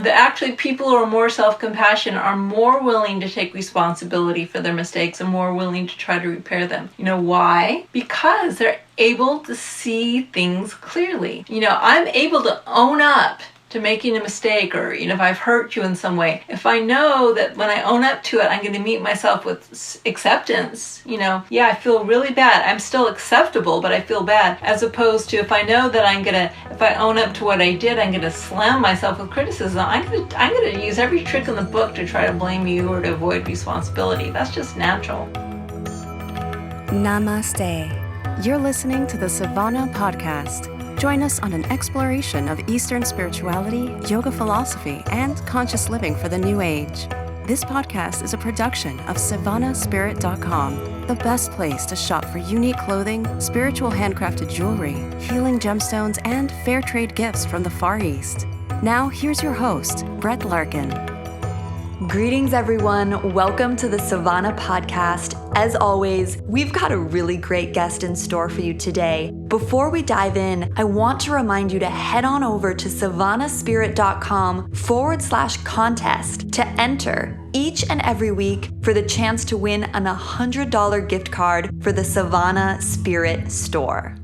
That actually people who are more self-compassionate are more willing to take responsibility for their mistakes and more willing to try to repair them. You know why? Because they're able to see things clearly. I'm able to own up to making a mistake, or if I've hurt you in some way. If I know that when I own up to it, I'm going to meet myself with acceptance. I feel really bad. I'm still acceptable, but I feel bad. As opposed to if I know that if I own up to what I did, I'm going to slam myself with criticism. I'm going to use every trick in the book to try to blame you or to avoid responsibility. That's just natural. Namaste. You're listening to the Savannah Podcast. Join us on an exploration of Eastern spirituality, yoga philosophy, and conscious living for the new age. This podcast is a production of SavannahSpirit.com, the best place to shop for unique clothing, spiritual handcrafted jewelry, healing gemstones, and fair trade gifts from the Far East. Now, here's your host, Brett Larkin. Greetings, everyone. Welcome to the Savannah Podcast. As always, we've got a really great guest in store for you today. Before we dive in, I want to remind you to head on over to savannahspirit.com/contest to enter each and every week for the chance to win an $100 gift card for the Savannah Spirit store.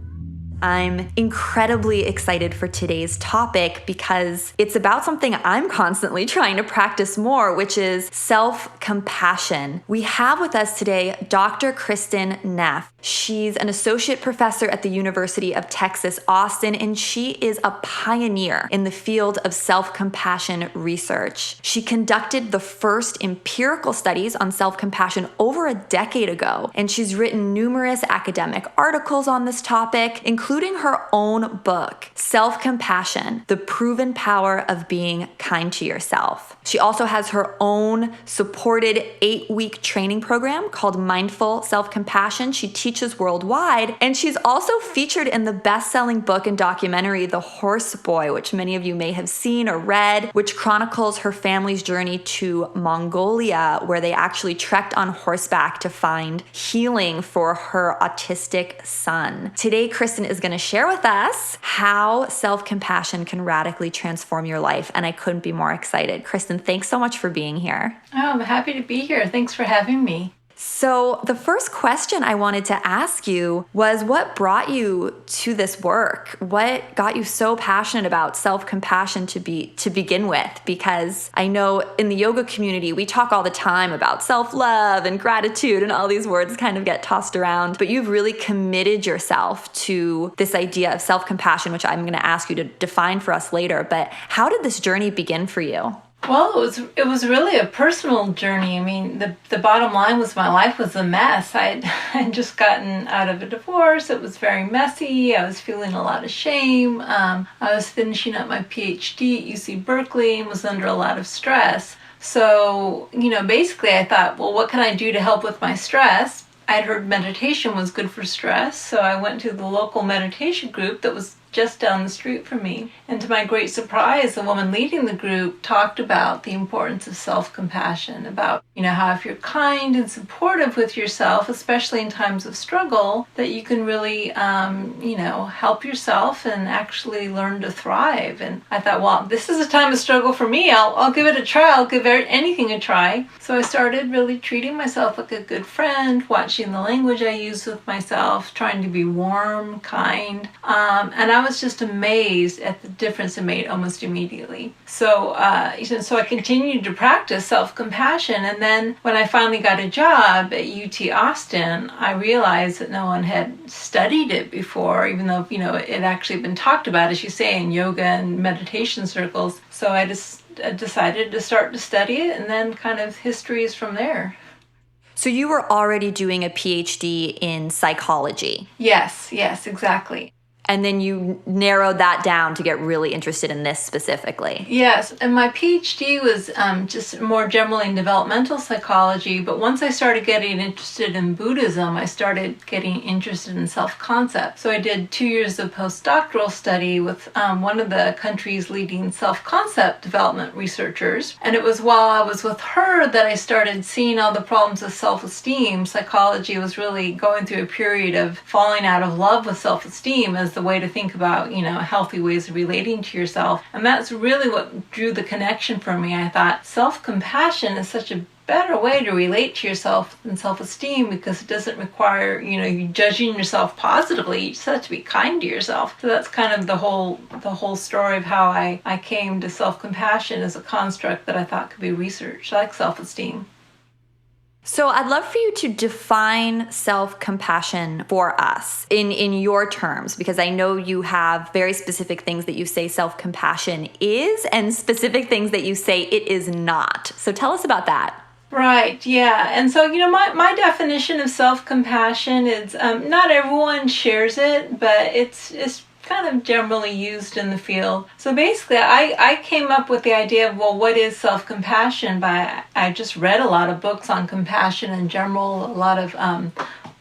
I'm incredibly excited for today's topic because it's about something I'm constantly trying to practice more, which is self-compassion. We have with us today Dr. Kristin Neff. She's an associate professor at the University of Texas, Austin, and she is a pioneer in the field of self-compassion research. She conducted the first empirical studies on self-compassion over a decade ago, and she's written numerous academic articles on this topic, including her own book, Self-Compassion: The Proven Power of Being Kind to Yourself. She also has her own supported 8-week training program called Mindful Self-Compassion. She teaches worldwide, and she's also featured in the best-selling book and documentary, The Horse Boy, which many of you may have seen or read, which chronicles her family's journey to Mongolia, where they actually trekked on horseback to find healing for her autistic son. Today, Kristin is going to share with us how self-compassion can radically transform your life, and I couldn't be more excited. Kristin, thanks so much for being here. Oh, I'm happy to be here. Thanks for having me. So the first question I wanted to ask you was, what brought you to this work? What got you so passionate about self-compassion to begin with? Because I know in the yoga community, we talk all the time about self-love and gratitude, and all these words kind of get tossed around, but you've really committed yourself to this idea of self-compassion, which I'm going to ask you to define for us later. But how did this journey begin for you? Well, it was really a personal journey. I mean, the bottom line was my life was a mess. I'd just gotten out of a divorce. It was very messy. I was feeling a lot of shame. I was finishing up my PhD at UC Berkeley and was under a lot of stress. So, basically I thought, well, what can I do to help with my stress? I'd heard meditation was good for stress, so I went to the local meditation group that was just down the street from me. And to my great surprise, the woman leading the group talked about the importance of self-compassion, about, how if you're kind and supportive with yourself, especially in times of struggle, that you can really, help yourself and actually learn to thrive. And I thought, well, this is a time of struggle for me. I'll give it a try. I'll give anything a try. So I started really treating myself like a good friend, watching the language I use with myself, trying to be warm, kind, and I was just amazed at the difference it made almost immediately. So I continued to practice self-compassion, and then when I finally got a job at UT Austin, I realized that no one had studied it before, even though it had actually been talked about, as you say, in yoga and meditation circles. So I just decided to start to study it, and then kind of history is from there. So you were already doing a PhD in psychology. Yes, exactly. And then you narrowed that down to get really interested in this specifically. Yes, and my PhD was just more generally in developmental psychology, but once I started getting interested in Buddhism, I started getting interested in self-concept. So I did 2 years of postdoctoral study with one of the country's leading self-concept development researchers, and it was while I was with her that I started seeing all the problems of self-esteem. Psychology was really going through a period of falling out of love with self-esteem as the way to think about, healthy ways of relating to yourself. And that's really what drew the connection for me. I thought self-compassion is such a better way to relate to yourself than self-esteem, because it doesn't require, you judging yourself positively. You just have to be kind to yourself. So that's kind of the whole story of how I came to self-compassion as a construct that I thought could be researched, like self-esteem. So I'd love for you to define self-compassion for us in your terms, because I know you have very specific things that you say self-compassion is and specific things that you say it is not. So tell us about that. Right, yeah. And so, my definition of self-compassion is, not everyone shares it, but it's kind of generally used in the field. So basically, I came up with the idea of, well, what is self-compassion? I just read a lot of books on compassion in general, a lot of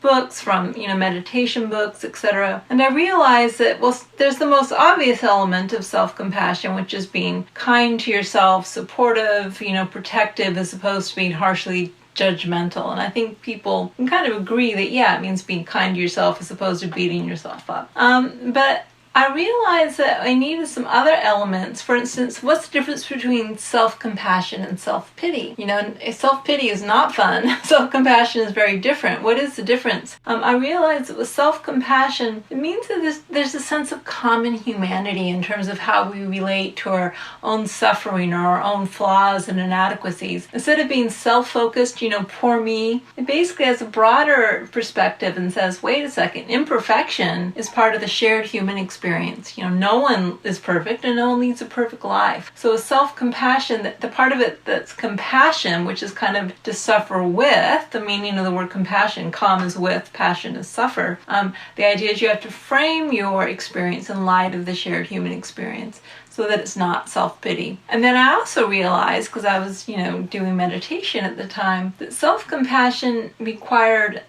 books from, meditation books, etc. And I realized that, well, there's the most obvious element of self-compassion, which is being kind to yourself, supportive, protective, as opposed to being harshly judgmental. And I think people can kind of agree that, yeah, it means being kind to yourself as opposed to beating yourself up. But I realized that I needed some other elements. For instance, what's the difference between self-compassion and self-pity? Self-pity is not fun. Self-compassion is very different. What is the difference? I realized that with self-compassion, it means that there's a sense of common humanity in terms of how we relate to our own suffering or our own flaws and inadequacies. Instead of being self-focused, poor me, it basically has a broader perspective and says, wait a second, imperfection is part of the shared human experience. No one is perfect and no one leads a perfect life. So self-compassion, the part of it that's compassion, which is kind of to suffer with, the meaning of the word compassion, calm is with, passion is suffer. The idea is you have to frame your experience in light of the shared human experience, so that it's not self-pity. And then I also realized, because I was, doing meditation at the time, that self-compassion required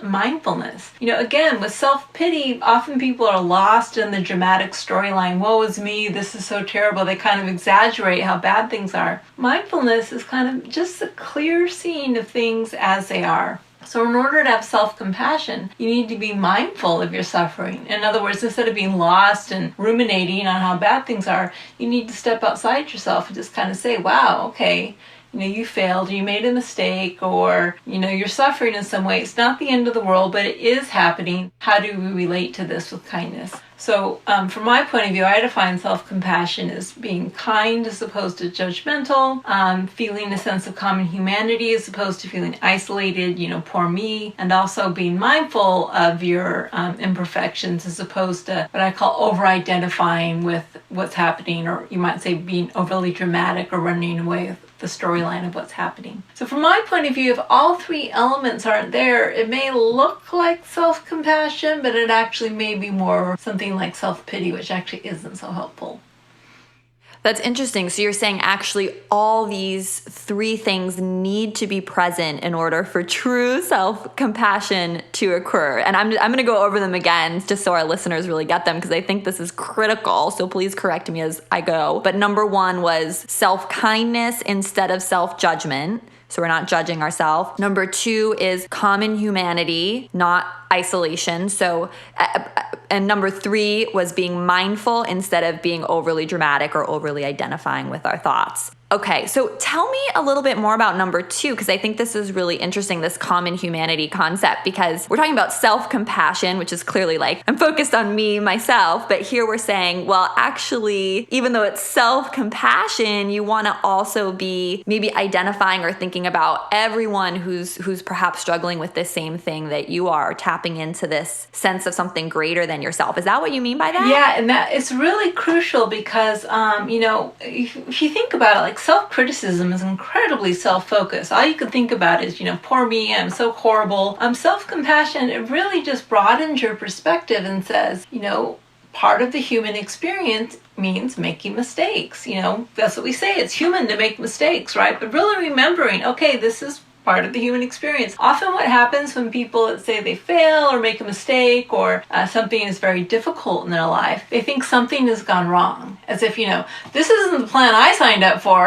mindfulness. Again, with self-pity, often people are lost in the dramatic storyline. Woe is me, this is so terrible. They kind of exaggerate how bad things are. Mindfulness is kind of just a clear seeing of things as they are. So in order to have self-compassion, you need to be mindful of your suffering. In other words, instead of being lost and ruminating on how bad things are, you need to step outside yourself and just kind of say, wow, okay, you failed, you made a mistake, or, you're suffering in some way. It's not the end of the world, but it is happening. How do we relate to this with kindness? So from my point of view, I define self-compassion as being kind as opposed to judgmental, feeling a sense of common humanity as opposed to feeling isolated, poor me, and also being mindful of your imperfections as opposed to what I call over-identifying with what's happening, or you might say being overly dramatic or running away with the storyline of what's happening. So from my point of view, if all three elements aren't there, it may look like self-compassion, but it actually may be more something like self-pity, which actually isn't so helpful. That's interesting. So you're saying actually all these three things need to be present in order for true self-compassion to occur. And I'm going to go over them again just so our listeners really get them, because I think this is critical. So please correct me as I go. But number one was self-kindness instead of self-judgment. So we're not judging ourselves. Number two is common humanity, not isolation. So, and number three was being mindful instead of being overly dramatic or overly identifying with our thoughts. Okay, so tell me a little bit more about number two, because I think this is really interesting, this common humanity concept, because we're talking about self-compassion, which is clearly like, I'm focused on me, myself, but here we're saying, well, actually, even though it's self-compassion, you want to also be maybe identifying or thinking about everyone who's perhaps struggling with this same thing that you are, tapping into this sense of something greater than yourself. Is that what you mean by that? Yeah, and that it's really crucial because, if you think about it, like self-criticism is incredibly self-focused. All you can think about is, poor me, I'm so horrible. Self-compassion, it really just broadens your perspective and says, part of the human experience means making mistakes. That's what we say. It's human to make mistakes, right? But really remembering, okay, this is part of the human experience. Often what happens when people, let's say they fail or make a mistake or something is very difficult in their life, they think something has gone wrong. As if, this isn't the plan I signed up for.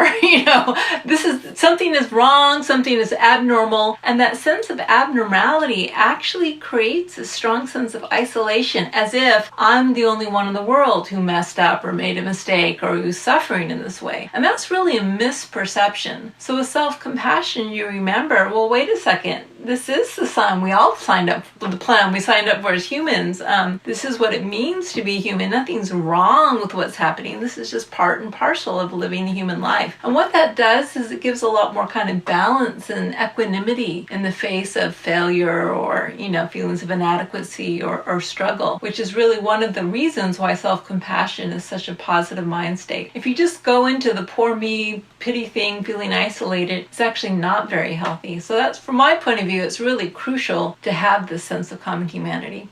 Something is wrong, something is abnormal. And that sense of abnormality actually creates a strong sense of isolation, as if I'm the only one in the world who messed up or made a mistake or who's suffering in this way. And that's really a misperception. So with self-compassion, you remember, well, wait a second, this is the sign we all signed up for, the plan we signed up for as humans. This is what it means to be human. Nothing's wrong with what's happening. This is just part and parcel of living a human life. And what that does is it gives a lot more kind of balance and equanimity in the face of failure or, feelings of inadequacy or struggle, which is really one of the reasons why self-compassion is such a positive mind state. If you just go into the poor me, pity thing, feeling isolated, it's actually not very healthy. So that's, from my point of view, it's really crucial to have this sense of common humanity.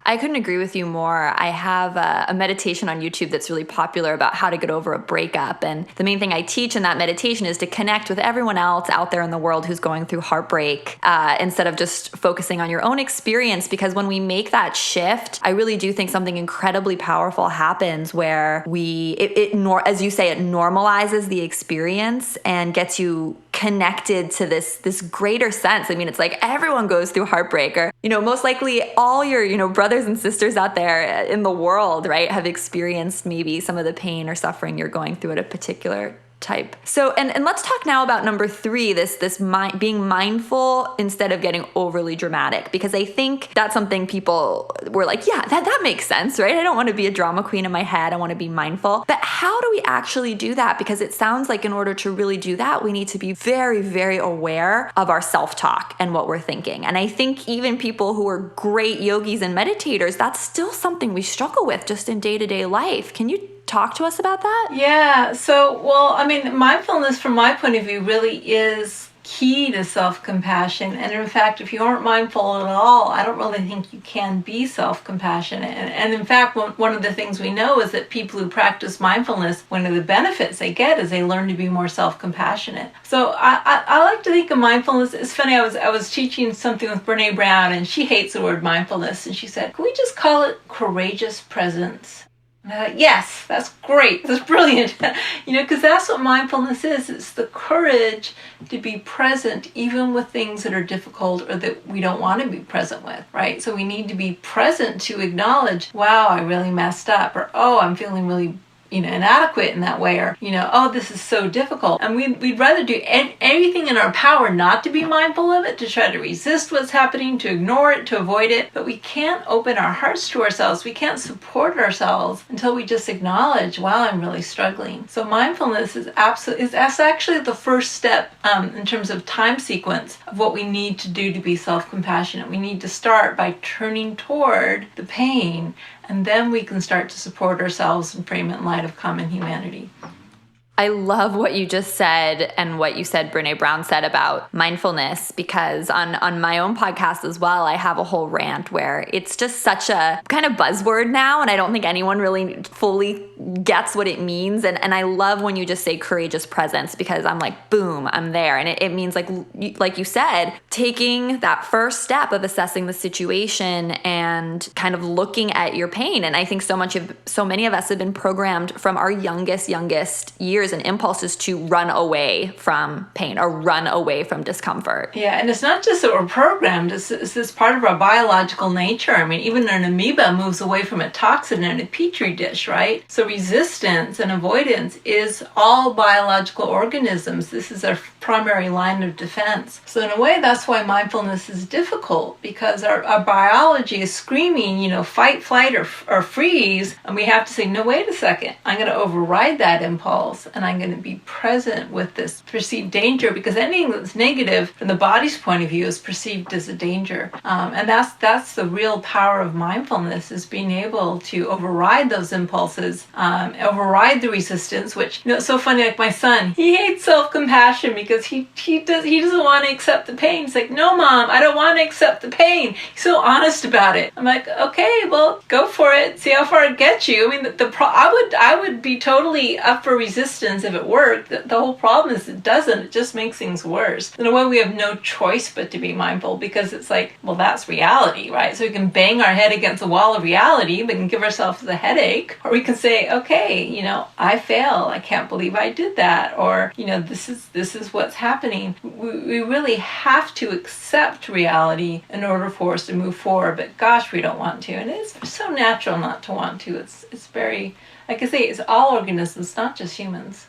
I couldn't agree with you more. I have a meditation on YouTube that's really popular about how to get over a breakup. And the main thing I teach in that meditation is to connect with everyone else out there in the world who's going through heartbreak instead of just focusing on your own experience. Because when we make that shift, I really do think something incredibly powerful happens where as you say, it normalizes the experience and gets you connected to this greater sense. I mean, it's like everyone goes through heartbreak, or, most likely all your, brothers and sisters out there in the world, right, have experienced maybe some of the pain or suffering you're going through at a particular type. So, and let's talk now about number 3, being mindful instead of getting overly dramatic, because I think that's something people were like, yeah, that makes sense, right? I don't want to be a drama queen in my head. I want to be mindful. But how do we actually do that? Because it sounds like in order to really do that, we need to be very, very aware of our self-talk and what we're thinking. And I think even people who are great yogis and meditators, that's still something we struggle with just in day-to-day life. Can you talk to us about that? Yeah. So, mindfulness from my point of view really is key to self-compassion. And in fact, if you aren't mindful at all, I don't really think you can be self-compassionate. And in fact, one of the things we know is that people who practice mindfulness, one of the benefits they get is they learn to be more self-compassionate. So I like to think of mindfulness. It's funny, I was teaching something with Brene Brown, and she hates the word mindfulness. And she said, can we just call it courageous presence? Yes, that's great. That's brilliant. Because that's what mindfulness is. It's the courage to be present even with things that are difficult or that we don't want to be present with, right? So we need to be present to acknowledge, wow, I really messed up, or, oh, I'm feeling really inadequate in that way, or, oh, this is so difficult. And we'd rather do anything in our power not to be mindful of it, to try to resist what's happening, to ignore it, to avoid it. But we can't open our hearts to ourselves. We can't support ourselves until we just acknowledge, wow, I'm really struggling. So mindfulness is actually the first step in terms of time sequence of what we need to do to be self-compassionate. We need to start by turning toward the pain, and then we can start to support ourselves and frame it in light of common humanity. I love what you just said and what you said Brene Brown said about mindfulness, because on my own podcast as well, I have a whole rant where it's just such a kind of buzzword now, and I don't think anyone really fully gets what it means. And I love when you just say courageous presence, because I'm like, boom, I'm there. And it means, like you said, taking that first step of assessing the situation and kind of looking at your pain. And I think so many of us have been programmed from our youngest years and impulses to run away from pain or run away from discomfort. Yeah, and it's not just that we're programmed, it's this part of our biological nature. I mean, even an amoeba moves away from a toxin in a petri dish, right? So resistance and avoidance is all biological organisms. This is our primary line of defense. So in a way, that's why mindfulness is difficult, because our biology is screaming, fight, flight, or freeze, and we have to say, no, wait a second, I'm going to override that impulse, and I'm going to be present with this perceived danger, because anything that's negative from the body's point of view is perceived as a danger. And that's the real power of mindfulness, is being able to override those impulses, override the resistance, which, it's so funny, like my son, he hates self-compassion because he doesn't want to accept the pain. He's like, no, Mom, I don't want to accept the pain. He's so honest about it. I'm like, okay, well, go for it. See how far it gets you. I mean, I would be totally up for resistance instance, if it worked, the whole problem is it doesn't. It just makes things worse. In a way, we have no choice but to be mindful, because it's like, well, that's reality, right? So we can bang our head against the wall of reality, we can give ourselves a headache, or we can say, okay, I fail. I can't believe I did that. Or, this is what's happening. We really have to accept reality in order for us to move forward. But gosh, we don't want to. And it's so natural not to want to. It's very, like I say, it's all organisms, not just humans.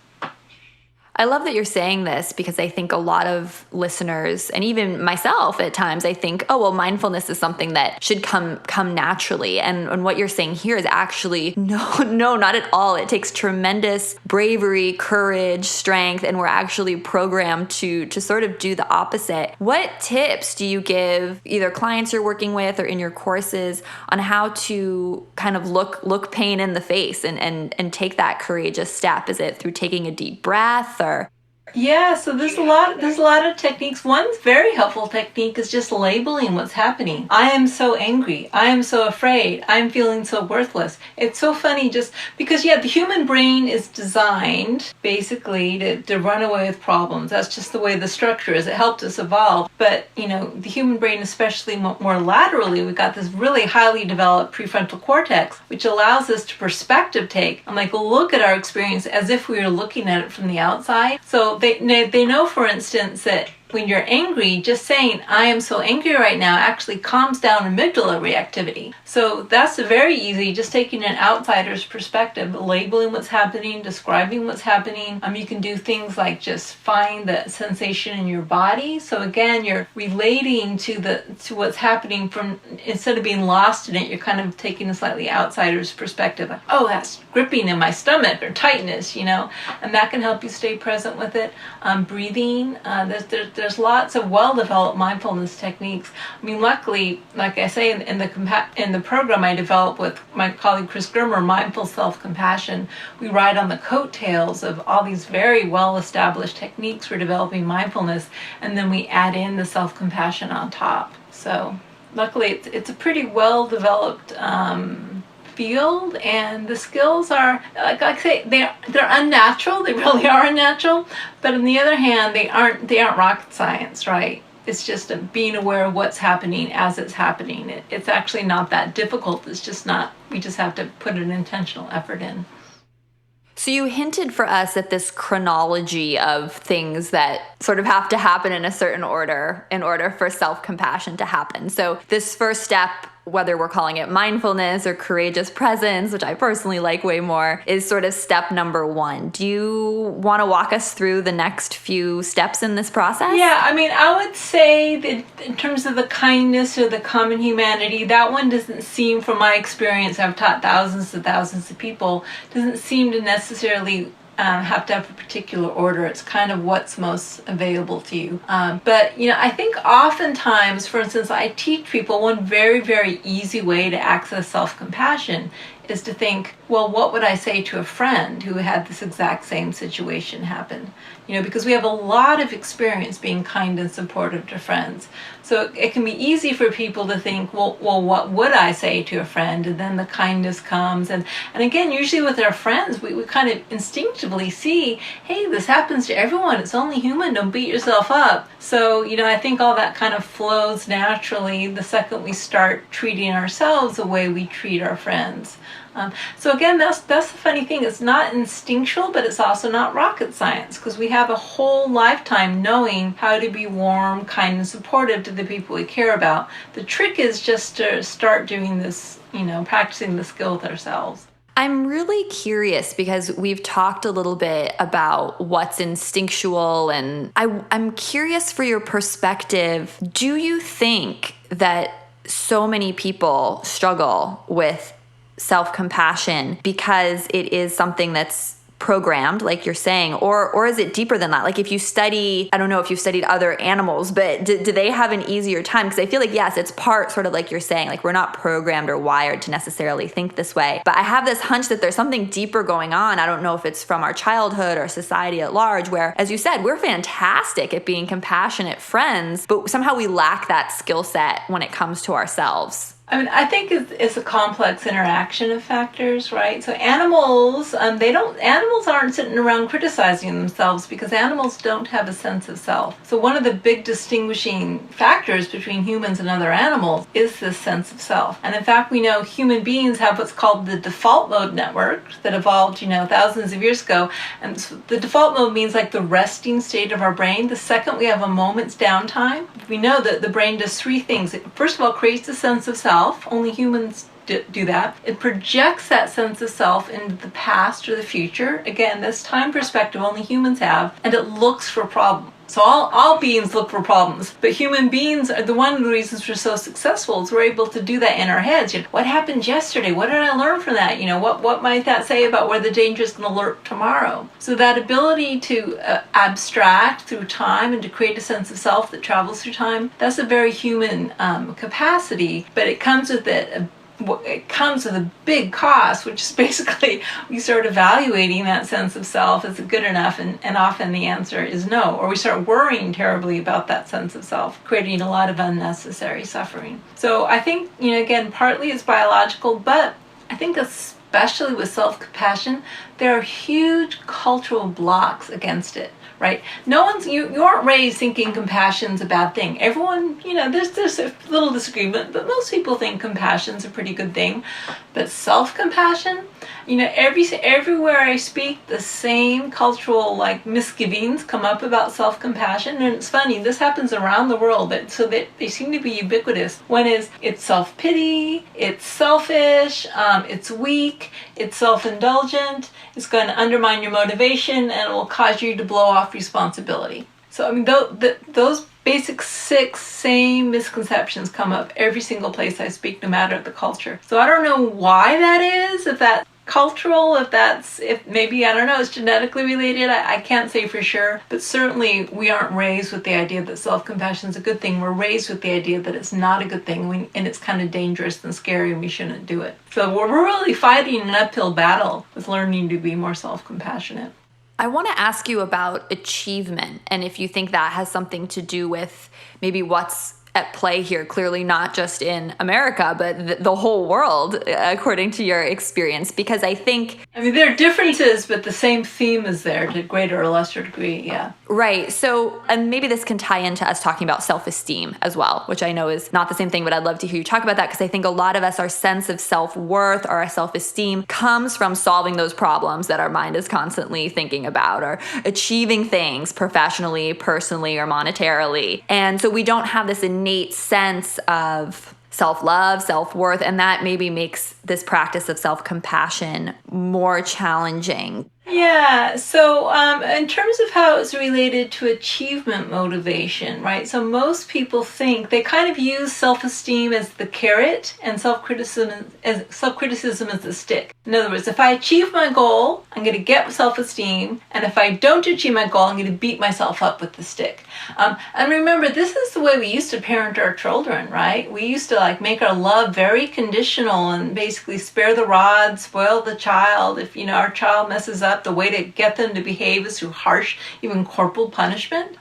I love that you're saying this, because I think a lot of listeners, and even myself at times, I think, oh, well, mindfulness is something that should come naturally. And what you're saying here is actually, no, not at all. It takes tremendous bravery, courage, strength, and we're actually programmed to sort of do the opposite. What tips do you give either clients you're working with or in your courses on how to kind of look pain in the face and take that courageous step? Is it through taking a deep breath, or? Yeah, so there's a lot of techniques. One very helpful technique is just labeling what's happening. I am so angry. I am so afraid. I'm feeling so worthless. It's so funny just because, the human brain is designed basically to run away with problems. That's just the way the structure is. It helped us evolve. But, the human brain, especially more laterally, we've got this really highly developed prefrontal cortex, which allows us to perspective take and look at our experience as if we were looking at it from the outside. So they know, for instance, that when you're angry, just saying, I am so angry right now, actually calms down amygdala reactivity. So that's very easy, just taking an outsider's perspective, labeling what's happening, describing what's happening. You can do things like just find the sensation in your body. So again, you're relating to what's happening from, instead of being lost in it, you're kind of taking a slightly outsider's perspective. Like, oh, that's gripping in my stomach, or tightness, and that can help you stay present with it. Breathing, there's lots of well-developed mindfulness techniques. Luckily, like I say, in the program I developed with my colleague Chris Germer, Mindful Self-Compassion, we ride on the coattails of all these very well-established techniques for developing mindfulness, and then we add in the self-compassion on top. So luckily, it's a pretty well-developed field, and the skills are, like I say, they're unnatural. They really are unnatural. But on the other hand, they aren't rocket science, right? It's just being aware of what's happening as it's happening. It's actually not that difficult. It's just not. We just have to put an intentional effort in. So you hinted for us at this chronology of things that sort of have to happen in a certain order in order for self-compassion to happen. So this first step, whether we're calling it mindfulness or courageous presence, which I personally like way more, is sort of step number 1. Do you want to walk us through the next few steps in this process? Yeah, I would say that in terms of the kindness or the common humanity, that one doesn't seem, from my experience, I've taught thousands and thousands of people, doesn't seem to necessarily have to have a particular order. It's kind of what's most available to you. But I think oftentimes, for instance, I teach people one very, very easy way to access self-compassion is to think, well, what would I say to a friend who had this exact same situation happen? Because we have a lot of experience being kind and supportive to friends. So it can be easy for people to think, well, what would I say to a friend? And then the kindness comes. And again, usually with our friends, we kind of instinctively see, hey, this happens to everyone. It's only human. Don't beat yourself up. So, I think all that kind of flows naturally the second we start treating ourselves the way we treat our friends. So again, that's the funny thing. It's not instinctual, but it's also not rocket science, because we have a whole lifetime knowing how to be warm, kind, and supportive to the people we care about. The trick is just to start doing this, practicing the skill with ourselves. I'm really curious because we've talked a little bit about what's instinctual, and I'm curious for your perspective. Do you think that so many people struggle with self-compassion because it is something that's programmed, like you're saying, or is it deeper than that? Like if you study, I don't know if you've studied other animals, but do they have an easier time? Because I feel like, yes, it's part sort of like you're saying, like we're not programmed or wired to necessarily think this way. But I have this hunch that there's something deeper going on. I don't know if it's from our childhood or society at large, where, as you said, we're fantastic at being compassionate friends, but somehow we lack that skill set when it comes to ourselves. I mean, I think it's a complex interaction of factors, right? So animals, animals aren't sitting around criticizing themselves because animals don't have a sense of self. So one of the big distinguishing factors between humans and other animals is this sense of self. And in fact, we know human beings have what's called the default mode network that evolved, thousands of years ago. And the default mode means like the resting state of our brain. The second we have a moment's downtime, we know that the brain does three things. It, first of all, creates a sense of self. Only humans do that. It projects that sense of self into the past or the future. Again, this time perspective only humans have, and it looks for problems. So all beings look for problems, but human beings are one of the reasons we're so successful is we're able to do that in our heads. What happened yesterday? What did I learn from that? What might that say about where the danger is going to lurk tomorrow? So that ability to abstract through time and to create a sense of self that travels through time, that's a very human capacity, but it comes with a big cost, which is basically we start evaluating that sense of self. Is it good enough? And often the answer is no. Or we start worrying terribly about that sense of self, creating a lot of unnecessary suffering. So I think, again, partly it's biological, but I think especially with self-compassion, there are huge cultural blocks against it. Right? You aren't raised thinking compassion's a bad thing. Everyone, there's a little disagreement, but most people think compassion's a pretty good thing. But self-compassion, everywhere I speak, the same cultural misgivings come up about self-compassion. And it's funny, this happens around the world, but so that they seem to be ubiquitous. One is it's self-pity, it's selfish, it's weak, it's self-indulgent, it's going to undermine your motivation, and it will cause you to blow off responsibility. So I mean, those basic 6 same misconceptions come up every single place I speak, no matter the culture. So I don't know why that is, if that's cultural, if maybe, I don't know, it's genetically related. I can't say for sure, but certainly we aren't raised with the idea that self-compassion is a good thing. We're raised with the idea that it's not a good thing, and it's kind of dangerous and scary, and we shouldn't do it. So we're really fighting an uphill battle with learning to be more self-compassionate. I want to ask you about achievement, and if you think that has something to do with maybe what's at play here, clearly not just in America, but the whole world, according to your experience, because I think... there are differences, but the same theme is there to greater or lesser degree, yeah. Right. So, and maybe this can tie into us talking about self-esteem as well, which I know is not the same thing, but I'd love to hear you talk about that, because I think a lot of us, our sense of self-worth or our self-esteem comes from solving those problems that our mind is constantly thinking about, or achieving things professionally, personally, or monetarily. And so we don't have this innate sense of self-love, self-worth, and that maybe makes this practice of self-compassion more challenging. Yeah, so in terms of how it's related to achievement motivation, right? So most people think they kind of use self-esteem as the carrot and self-criticism as the stick. In other words, if I achieve my goal, I'm going to get self-esteem, and if I don't achieve my goal, I'm going to beat myself up with the stick. And remember, this is the way we used to parent our children, right? We used to make our love very conditional and basically spare the rod, spoil the child. If our child messes up, the way to get them to behave is through harsh, even corporal punishment.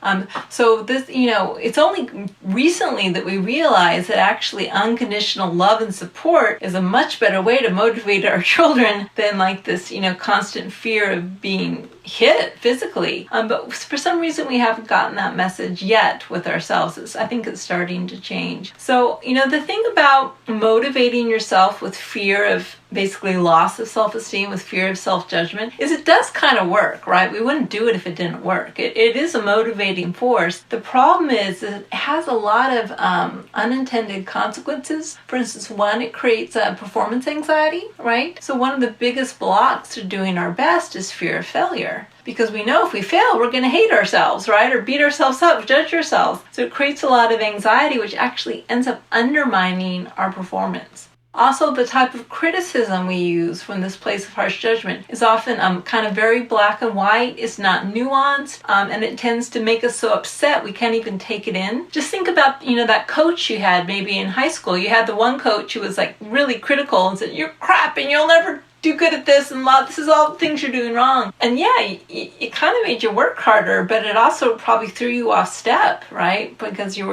So this, it's only recently that we realize that actually unconditional love and support is a much better way to motivate our children than this, constant fear of being hit physically. But for some reason we haven't gotten that message yet with ourselves. I think it's starting to change. So, the thing about motivating yourself with fear of basically loss of self-esteem, with fear of self-judgment, is it does kind of work, right? We wouldn't do it if it didn't work. It is a motivating force. The problem is that it has a lot of unintended consequences. For instance, one, it creates performance anxiety, right? So one of the biggest blocks to doing our best is fear of failure. Because we know if we fail, we're going to hate ourselves, right? Or beat ourselves up, judge ourselves. So it creates a lot of anxiety, which actually ends up undermining our performance. Also, the type of criticism we use from this place of harsh judgment is often kind of very black and white. It's not nuanced, and it tends to make us so upset we can't even take it in. Just think about, that coach you had maybe in high school. You had the one coach who was really critical and said, "You're crap and you'll never do good at this, and this is all the things you're doing wrong. And yeah, it kind of made you work harder, but it also probably threw you off step, right? Because you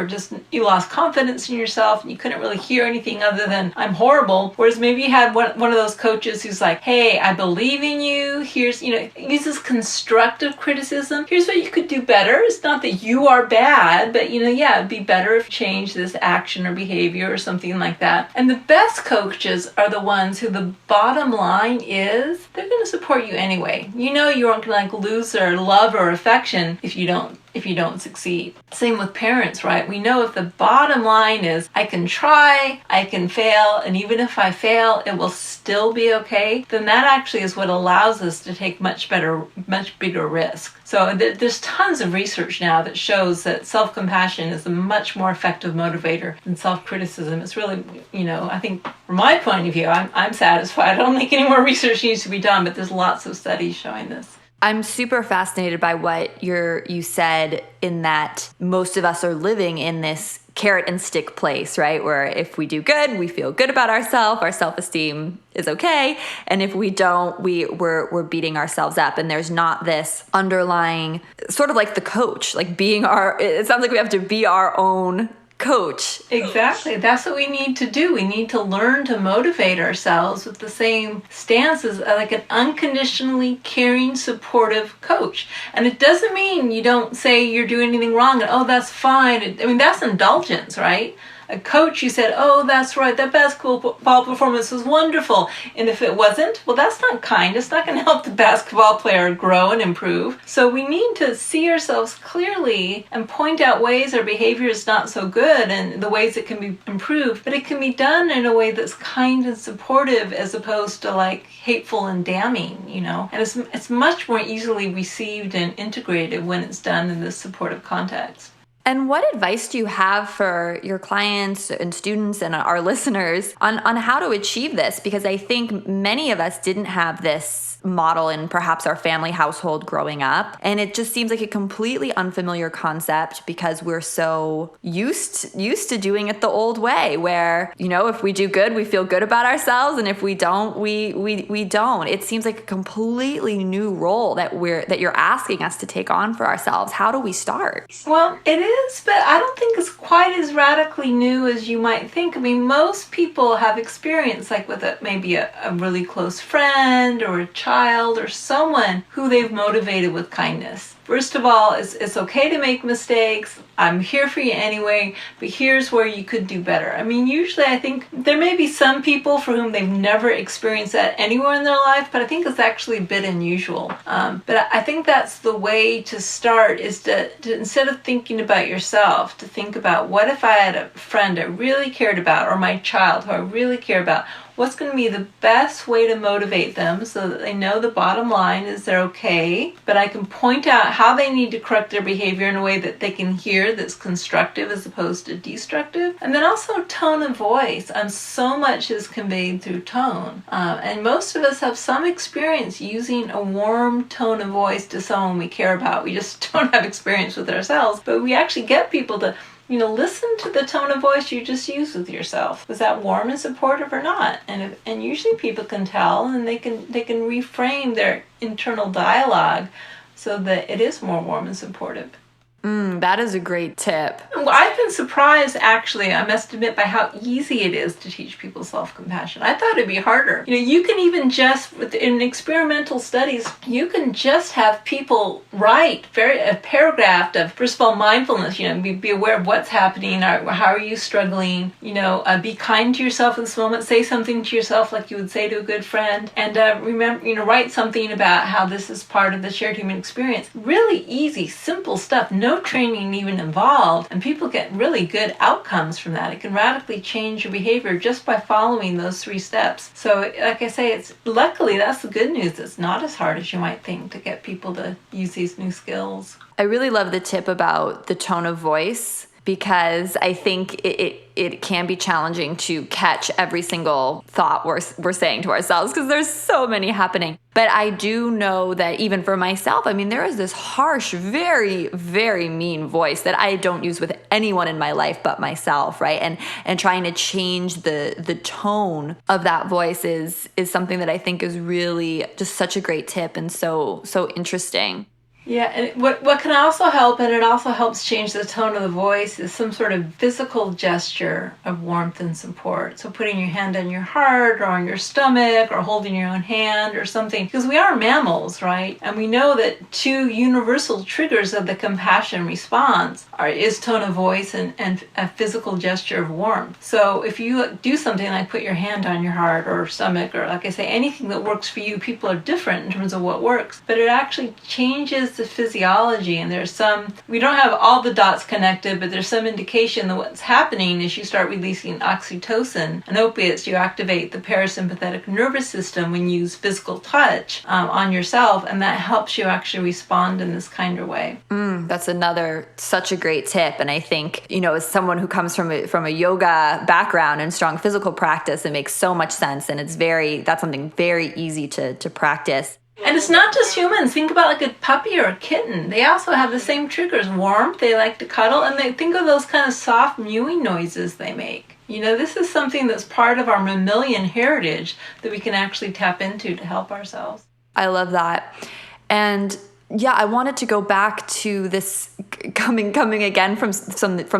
lost confidence in yourself, and you couldn't really hear anything other than, I'm horrible. Whereas maybe you had one of those coaches who's like, hey, I believe in you. Here's, uses constructive criticism. Here's what you could do better. It's not that you are bad, but it'd be better if you change this action or behavior or something like that. And the best coaches are the ones who the bottom line is they're going to support you anyway. You aren't going to lose their love or affection if you don't succeed. Same with parents, right? We know if the bottom line is, I can try, I can fail, and even if I fail, it will still be okay, then that actually is what allows us to take much bigger risk. So there's tons of research now that shows that self-compassion is a much more effective motivator than self-criticism. It's really, I think from my point of view, I'm satisfied. I don't think any more research needs to be done, but there's lots of studies showing this. I'm super fascinated by what you said, in that most of us are living in this carrot and stick place, right? Where if we do good, we feel good about ourselves, our self-esteem is okay. And if we don't, we're beating ourselves up. And there's not this underlying, sort of like the coach, like it sounds like we have to be our own coach. Exactly. That's what we need to do. We need to learn to motivate ourselves with the same stance as like an unconditionally caring, supportive coach. And it doesn't mean you don't say you're doing anything wrong and, oh, that's fine. That's indulgence, right? A coach, you said, oh, that's right, that basketball performance was wonderful. And if it wasn't, well, that's not kind. It's not going to help the basketball player grow and improve. So we need to see ourselves clearly and point out ways our behavior is not so good and the ways it can be improved. But it can be done in a way that's kind and supportive as opposed to like hateful and damning, And it's much more easily received and integrated when it's done in this supportive context. And what advice do you have for your clients and students and our listeners on how to achieve this? Because I think many of us didn't have this model in perhaps our family household growing up. And it just seems like a completely unfamiliar concept because we're so used to doing it the old way where, if we do good, we feel good about ourselves. And if we don't, we don't. It seems like a completely new role that you're asking us to take on for ourselves. How do we start? Well, it is, but I don't think it's quite as radically new as you might think. Most people have experience like with maybe a really close friend or a child or someone who they've motivated with kindness. First of all, it's okay to make mistakes. I'm here for you anyway, but here's where you could do better. Usually I think there may be some people for whom they've never experienced that anywhere in their life, but I think it's actually a bit unusual. But I think that's the way to start, is to instead of thinking about yourself, to think about, what if I had a friend I really cared about, or my child who I really care about? What's going to be the best way to motivate them so that they know the bottom line is they're okay, but I can point out how they need to correct their behavior in a way that they can hear that's constructive as opposed to destructive. And then also tone of voice. So much is conveyed through tone. And most of us have some experience using a warm tone of voice to someone we care about. We just don't have experience with ourselves, but we actually get people to listen to the tone of voice you just used with yourself. Was that warm and supportive or not? And usually people can tell, and they can reframe their internal dialogue so that it is more warm and supportive. That is a great tip. Well, I've been surprised, actually, I must admit, by how easy it is to teach people self-compassion. I thought it'd be harder. You can even just, in experimental studies, you can just have people write a paragraph of, first of all, mindfulness, be aware of what's happening, how are you struggling, be kind to yourself in this moment, say something to yourself like you would say to a good friend, and remember, write something about how this is part of the shared human experience. Really easy, simple stuff, no training even involved, and people get really good outcomes from that. It can radically change your behavior just by following those 3 steps. So like I say, luckily that's the good news. It's not as hard as you might think to get people to use these new skills. I really love the tip about the tone of voice, because I think it can be challenging to catch every single thought we're saying to ourselves, because there's so many happening. But I do know that even for myself, I mean, there is this harsh, very, very mean voice that I don't use with anyone in my life but myself, right? And trying to change the tone of that voice is something that I think is really just such a great tip and so interesting. Yeah, and what can also help, and it also helps change the tone of the voice, is some sort of physical gesture of warmth and support. So putting your hand on your heart or on your stomach or holding your own hand or something. Because we are mammals, right? And we know that two universal triggers of the compassion response is tone of voice and a physical gesture of warmth. So if you do something like put your hand on your heart or stomach, or like I say, anything that works for you, people are different in terms of what works. But it actually changes the physiology, and we don't have all the dots connected, but there's some indication that what's happening is you start releasing oxytocin and opiates. You activate the parasympathetic nervous system when you use physical touch on yourself, and that helps you actually respond in this kind of way. That's such a great tip. And I think, as someone who comes from a yoga background and strong physical practice, it makes so much sense, and that's something very easy to practice. And it's not just humans. Think about like a puppy or a kitten. They also have the same triggers. Warmth, they like to cuddle, and they think of those kind of soft mewing noises they make. This is something that's part of our mammalian heritage that we can actually tap into to help ourselves. I love that. And yeah, I wanted to go back to this coming again from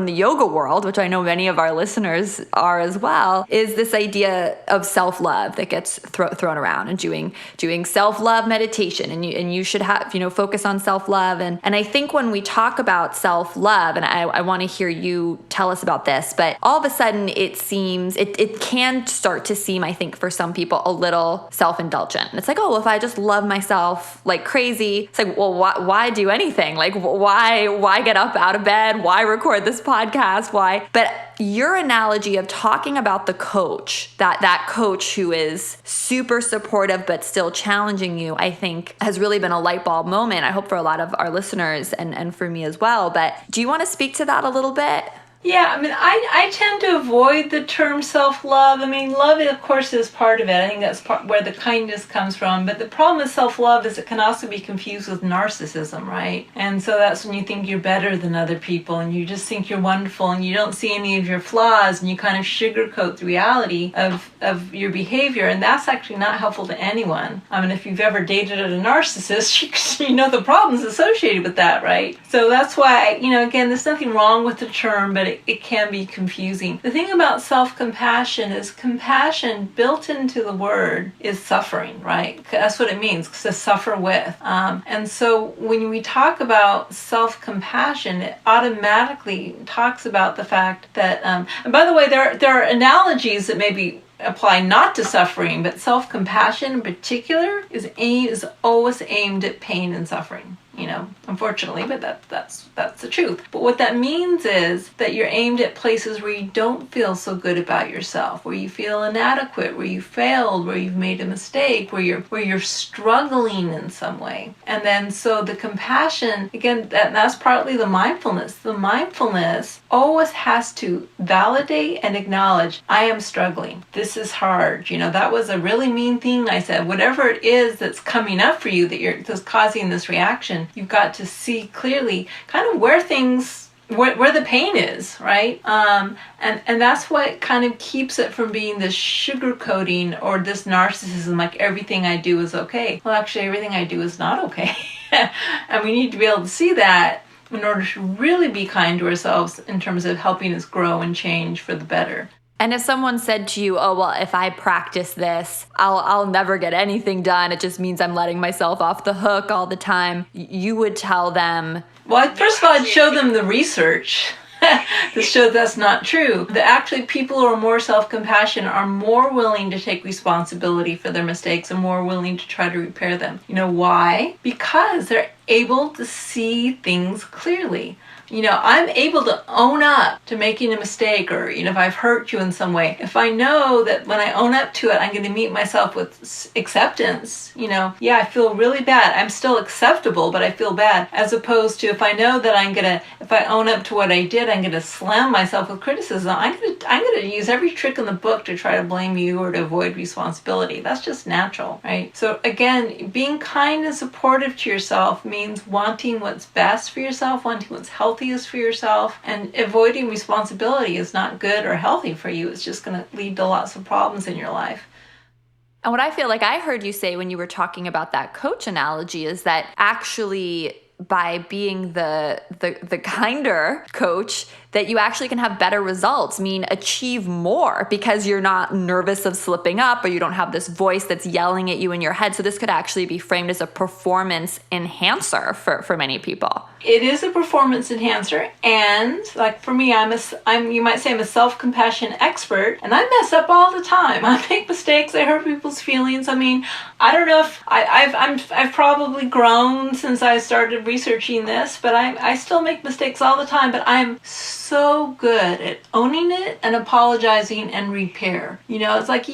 the yoga world, which I know many of our listeners are as well, is this idea of self-love that gets thrown around, and doing self-love meditation, and you should have, focus on self-love. And I think when we talk about self-love, and I want to hear you tell us about this, but all of a sudden it seems, it can start to seem, I think, for some people a little self-indulgent. And it's like, oh, well, if I just love myself like crazy, it's like, well, why do anything? Like, why get up out of bed? Why record this podcast? Why? But your analogy of talking about the coach, that coach who is super supportive but still challenging you, I think has really been a light bulb moment, I hope, for a lot of our listeners and for me as well. But do you want to speak to that a little bit? Yeah, I mean, I tend to avoid the term self-love. I mean, love, of course, is part of it. I think that's where the kindness comes from. But the problem with self-love is it can also be confused with narcissism, right? And so that's when you think you're better than other people, and you just think you're wonderful, and you don't see any of your flaws, and you kind of sugarcoat the reality of your behavior. And that's actually not helpful to anyone. I mean, if you've ever dated a narcissist, you know the problems associated with that, right? So that's why, again, there's nothing wrong with the term, but it can be confusing. The thing about self-compassion is compassion built into the word is suffering, right? That's what it means, to suffer with. And so when we talk about self-compassion, it automatically talks about the fact that, and by the way, there are analogies that maybe apply not to suffering, but self-compassion in particular is always aimed at pain and suffering. Unfortunately, but that's the truth. But what that means is that you're aimed at places where you don't feel so good about yourself, where you feel inadequate, where you failed, where you've made a mistake, where you're struggling in some way. And then so the compassion, again, that's partly the mindfulness. The mindfulness always has to validate and acknowledge, I am struggling. This is hard. That was a really mean thing I said. Whatever it is that's coming up for you that's causing this reaction, you've got to see clearly kind of where the pain is, right? And that's what kind of keeps it from being this sugarcoating or this narcissism, like everything I do is okay. Well, actually, everything I do is not okay. And we need to be able to see that in order to really be kind to ourselves in terms of helping us grow and change for the better. And if someone said to you, oh, well, if I practice this, I'll never get anything done. It just means I'm letting myself off the hook all the time. You would tell them... Well, first of all, I'd show them the research to show that's not true. That actually people who are more self-compassionate are more willing to take responsibility for their mistakes and more willing to try to repair them. Why? Because they're able to see things clearly. I'm able to own up to making a mistake, or, if I've hurt you in some way. If I know that when I own up to it, I'm going to meet myself with acceptance, yeah, I feel really bad. I'm still acceptable, but I feel bad. As opposed to if I know that if I own up to what I did, I'm going to slam myself with criticism. I'm going to use every trick in the book to try to blame you or to avoid responsibility. That's just natural, right? So again, being kind and supportive to yourself means wanting what's best for yourself, wanting what's healthiest for yourself, and avoiding responsibility is not good or healthy for you. It's just going to lead to lots of problems in your life. And what I feel like I heard you say when you were talking about that coach analogy is that actually by being the kinder coach, that you actually can have better results, achieve more, because you're not nervous of slipping up, or you don't have this voice that's yelling at you in your head. So this could actually be framed as a performance enhancer for many people. It is a performance enhancer, and like for me, you might say I'm a self-compassion expert, and I mess up all the time. I make mistakes. I hurt people's feelings. I don't know if I've probably grown since I started researching this, but I still make mistakes all the time. But I'm so good at owning it and apologizing and repair. It's like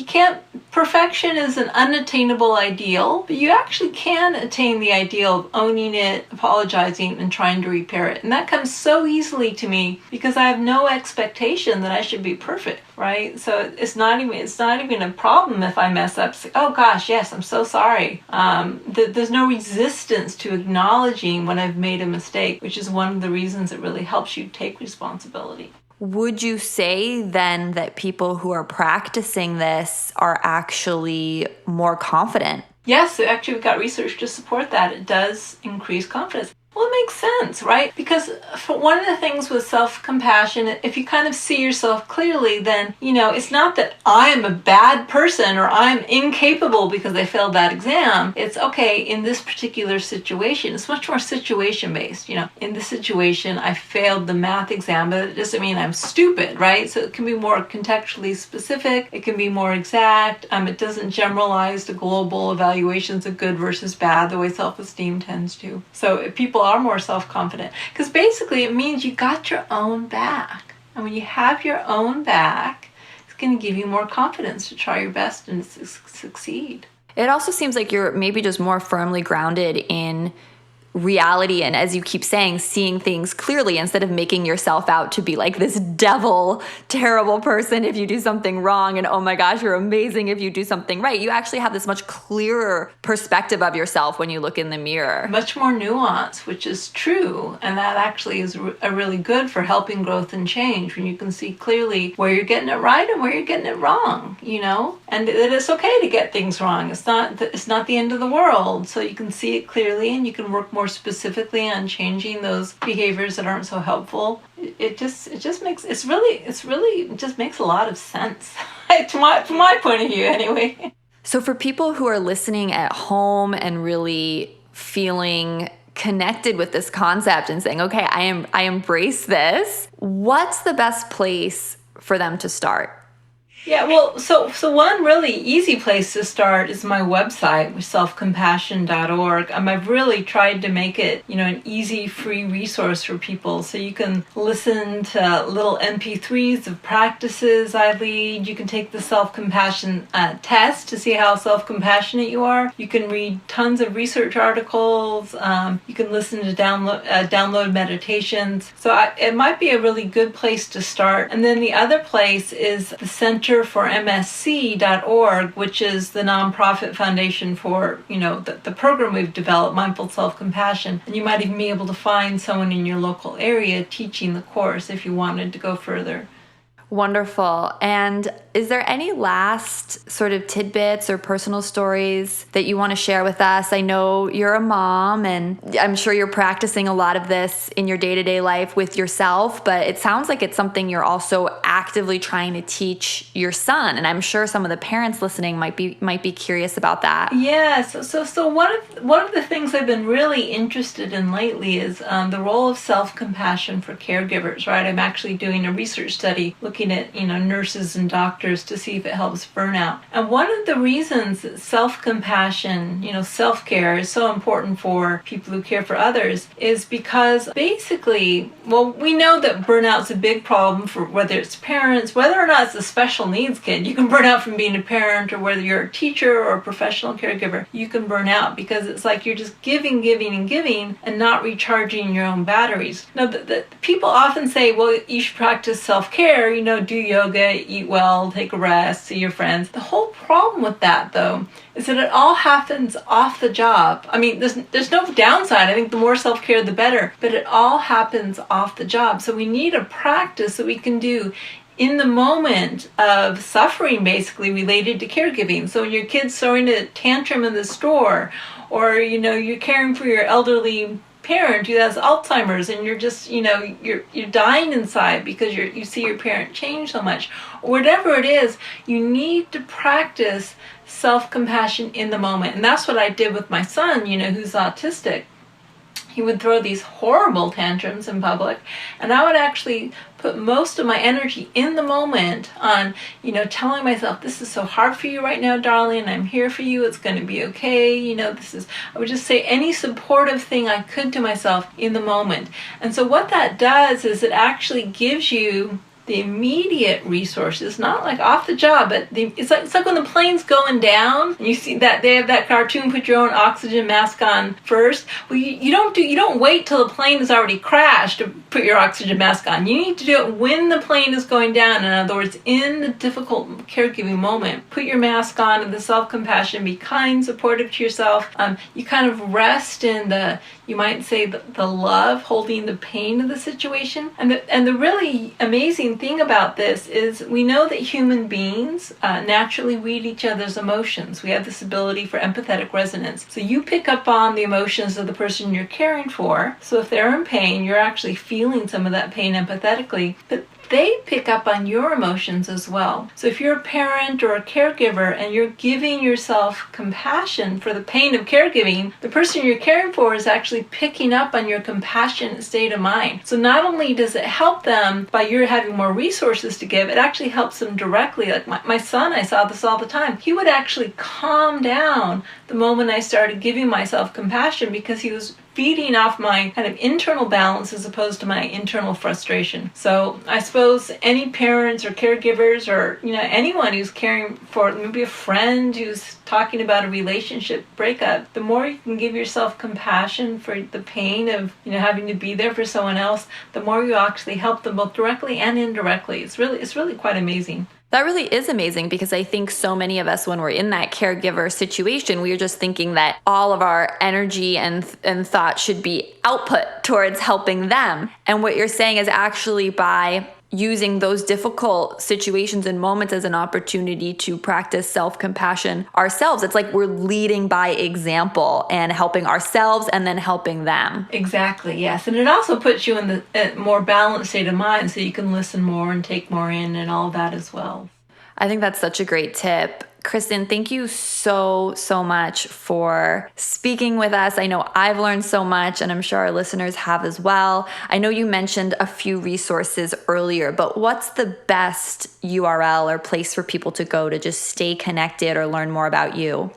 perfection is an unattainable ideal, but you actually can attain the ideal of owning it, apologizing, and trying to repair it. And that comes so easily to me because I have no expectation that I should be perfect, right? So it's not even a problem if I mess up. Like, oh gosh, yes, I'm so sorry. There's no resistance to acknowledging when I've made a mistake, which is one of the reasons it really helps you take responsibility. Would you say then that people who are practicing this are actually more confident? Yes, actually we've got research to support that. It does increase confidence. Well, it makes sense, right? Because one of the things with self-compassion, if you kind of see yourself clearly, then, it's not that I'm a bad person or I'm incapable because I failed that exam. It's okay, in this particular situation, it's much more situation-based. In this situation, I failed the math exam, but it doesn't mean I'm stupid, right? So it can be more contextually specific. It can be more exact. It doesn't generalize to global evaluations of good versus bad the way self-esteem tends to. So if people are more self-confident, because basically it means you got your own back, and when you have your own back, it's going to give you more confidence to try your best and succeed. It also seems like you're maybe just more firmly grounded in reality, and as you keep saying, seeing things clearly instead of making yourself out to be like this devil, terrible person if you do something wrong, and oh my gosh, you're amazing if you do something right. You actually have this much clearer perspective of yourself when you look in the mirror. Much more nuance, which is true, and that actually is really good for helping growth and change, when you can see clearly where you're getting it right and where you're getting it wrong, and that it's okay to get things wrong. It's not the end of the world, so you can see it clearly and you can work more specifically on changing those behaviors that aren't so helpful. It just makes a lot of sense from my point of view anyway. So for people who are listening at home and really feeling connected with this concept and saying, okay, I embrace this, what's the best place for them to start? Yeah, well, so one really easy place to start is my website, selfcompassion.org. I've really tried to make it, an easy, free resource for people. So you can listen to little MP3s of practices I lead. You can take the self-compassion test to see how self-compassionate you are. You can read tons of research articles. You can listen to download meditations. So it might be a really good place to start. And then the other place is the Center for MSC.org, which is the nonprofit foundation for, the program we've developed, Mindful Self-Compassion. And you might even be able to find someone in your local area teaching the course if you wanted to go further. Wonderful. And is there any last sort of tidbits or personal stories that you want to share with us? I know you're a mom, and I'm sure you're practicing a lot of this in your day-to-day life with yourself, but it sounds like it's something you're also actively trying to teach your son. And I'm sure some of the parents listening might be curious about that. Yes. So one of the things I've been really interested in lately is the role of self-compassion for caregivers, right? I'm actually doing a research study looking looking at, nurses and doctors to see if it helps burnout. And one of the reasons that self-compassion, self-care is so important for people who care for others is because basically, we know that burnout's a big problem for whether it's parents, whether or not it's a special needs kid. You can burn out from being a parent, or whether you're a teacher or a professional caregiver, you can burn out because it's like you're just giving and not recharging your own batteries. Now, the people often say, well, you should practice self-care, do yoga, eat well, take a rest, see your friends. The whole problem with that, though, is that it all happens off the job. I mean, there's no downside. I think the more self-care, the better. But it all happens off the job. So we need a practice that we can do in the moment of suffering, basically related to caregiving. So when your kid's throwing a tantrum in the store, or you're caring for your elderly parent who has Alzheimer's, and you're just you're dying inside because you see your parent change so much, or whatever it is, you need to practice self-compassion in the moment. And that's what I did with my son, who's autistic. He would throw these horrible tantrums in public, and I would actually put most of my energy in the moment on, telling myself, this is so hard for you right now, darling, I'm here for you, it's going to be okay, I would just say any supportive thing I could to myself in the moment. And so what that does is it actually gives you the immediate resources, not like off the job, but it's like when the plane's going down and you see that they have that cartoon, put your own oxygen mask on first. Well, you don't wait till the plane has already crashed to put your oxygen mask on. You need to do it when the plane is going down. In other words, in the difficult caregiving moment, put your mask on and the self-compassion, be kind, supportive to yourself. You kind of rest in you might say the love, holding the pain of the situation. And the really amazing thing about this is we know that human beings naturally read each other's emotions. We have this ability for empathetic resonance. So you pick up on the emotions of the person you're caring for. So if they're in pain, you're actually feeling some of that pain empathetically. But they pick up on your emotions as well. So if you're a parent or a caregiver and you're giving yourself compassion for the pain of caregiving, the person you're caring for is actually picking up on your compassionate state of mind. So not only does it help them by you having more resources to give, it actually helps them directly. Like my son, I saw this all the time. He would actually calm down the moment I started giving myself compassion because he was feeding off my kind of internal balance as opposed to my internal frustration. So I suppose any parents or caregivers or anyone who's caring for maybe a friend who's talking about a relationship breakup, the more you can give yourself compassion for the pain of having to be there for someone else, the more you actually help them both directly and indirectly. It's really quite amazing. That really is amazing because I think so many of us, when we're in that caregiver situation, we are just thinking that all of our energy and thought should be output towards helping them. And what you're saying is actually by using those difficult situations and moments as an opportunity to practice self-compassion ourselves. It's like we're leading by example and helping ourselves and then helping them. Exactly, yes. And it also puts you in the more balanced state of mind so you can listen more and take more in and all that as well. I think that's such a great tip. Kristin, thank you so much for speaking with us. I know I've learned so much, and I'm sure our listeners have as well. I know you mentioned a few resources earlier, but what's the best URL or place for people to go to just stay connected or learn more about you?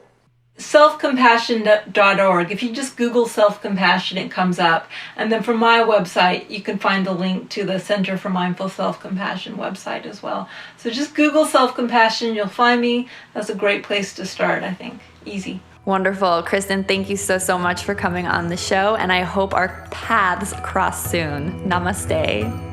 Selfcompassion.org. If you just Google self-compassion, it comes up. And then from my website, you can find a link to the Center for Mindful Self-Compassion website as well. So just Google self-compassion, you'll find me. That's a great place to start, I think. Easy. Wonderful. Kristin, thank you so much for coming on the show, and I hope our paths cross soon. Namaste.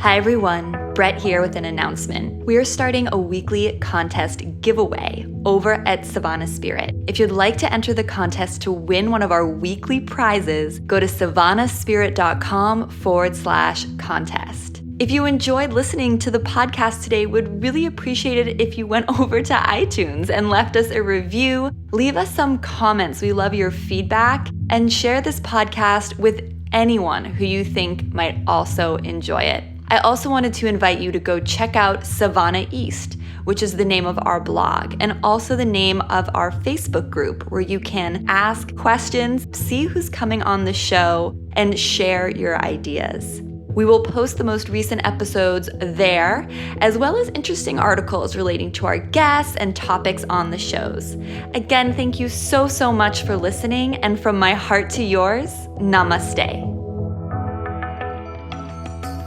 Hi everyone, Brett here with an announcement. We are starting a weekly contest giveaway over at Savannah Spirit. If you'd like to enter the contest to win one of our weekly prizes, go to savannahspirit.com/contest. If you enjoyed listening to the podcast today, would really appreciate it if you went over to iTunes and left us a review. Leave us some comments. We love your feedback, and share this podcast with anyone who you think might also enjoy it. I also wanted to invite you to go check out Savannah East, which is the name of our blog, and also the name of our Facebook group, where you can ask questions, see who's coming on the show, and share your ideas. We will post the most recent episodes there, as well as interesting articles relating to our guests and topics on the shows. Again, thank you so much for listening, and from my heart to yours, namaste.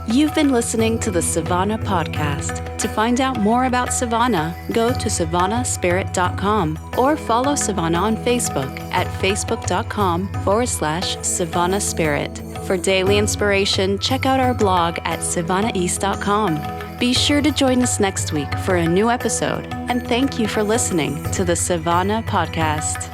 You've been listening to the Savannah Podcast. To find out more about Savannah, go to savannahspirit.com or follow Savannah on Facebook at facebook.com/Savannah Spirit. For daily inspiration, check out our blog at savannaeast.com. Be sure to join us next week for a new episode, and thank you for listening to the Savannah Podcast.